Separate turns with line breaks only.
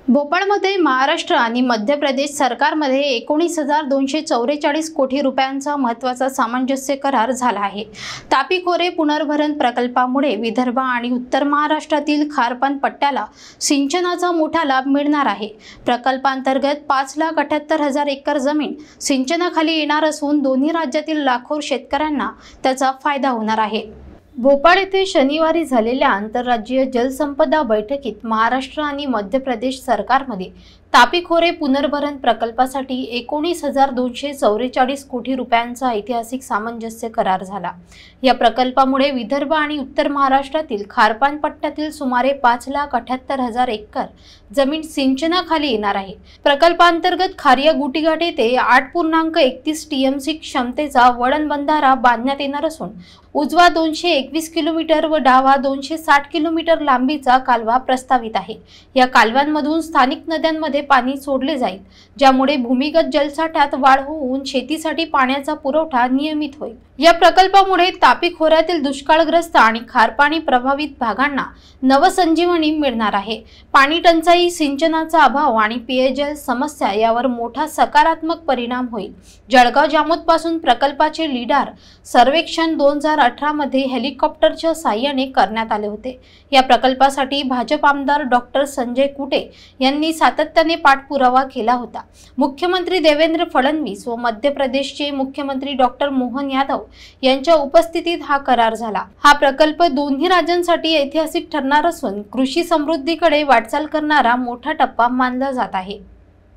भोपाळमध्ये महाराष्ट्र आणि मध्य प्रदेश सरकारमध्ये 19,244 कोटी रुपयांचा महत्त्वाचा सामंजस्य करार झाला आहे। तापी खोरे पुनर्भरण प्रकल्पामुळे विदर्भ आणि उत्तर महाराष्ट्रातील खारपान पट्ट्याला सिंचनाचा मोठा लाभ मिळणार आहे। प्रकल्पांतर्गत 5,78,000 एकर जमीन सिंचनाखाली येणार असून दोन्ही राज्यातील लाखो शेतकऱ्यांना त्याचा फायदा होणार आहे। भोपाळ येथे शनिवारी झालेल्या आंतरराज्यीय जलसंपदा बैठकीत महाराष्ट्र आणि मध्य प्रदेश सरकारमध्ये तापी खोरे पुनर्भरण प्रकल्पासाठी 19,244 कोटी रुपयांचा ऐतिहासिक सामंजस्य करार झाला। या प्रकल्पामुळे विदर्भ आणि उत्तर महाराष्ट्रातील खारपान पट्ट्यातील सुमारे 5,78,000 एकर जमीन सिंचनाखाली येणार आहे। प्रकल्पांतर्गत खारिया गुटीघाट येथे 8.31 टीएमसी क्षमतेचा वळण बंधारा बांधण्यात येणार असून उजवा 221 किलोमीटर व डावा 260 किलोमीटर लांबीचा कालवा प्रस्तावित आहे। या कालव्यांमधून स्थानिक नद्यांमध्ये पाणी सोडले जाईल, ज्यामुळे भूमिगत जलसाठ्यात वाढ होऊन शेतीसाठी पाण्याचा पुरवठा नियमित होईल। या प्रकल्पामुळे तापी खोऱ्यातील दुष्काळग्रस्त आणि खारपाणी प्रभावित भागांना नवसंजीवनी मिळणार आहे। पाणी टंचाई, सिंचनाचा अभाव आणि पेयजल समस्या यावर मोठा सकारात्मक परिणाम होईल। जळगाव जामोद पासून प्रकल्पाचे लीडार सर्वेक्षण 2018 मध्ये हेलिकॉप्टरच्या साहाय्याने करण्यात आले होते। या प्रकल्पासाठी भाजप आमदार डॉक्टर संजय कुटे यांनी सातत्याने पाठपुरावा केला होता। मुख्यमंत्री देवेंद्र फडणवीस व मध्य प्रदेशचे मुख्यमंत्री डॉक्टर मोहन यादव यांच्या उपस्थितीत हा करार झाला। हा प्रकल्प दोन्ही राज्यांसाठी ऐतिहासिक ठरणार असून कृषी समृद्धीकडे वाटचाल करणारा मोठा टप्पा मानला जात आहे।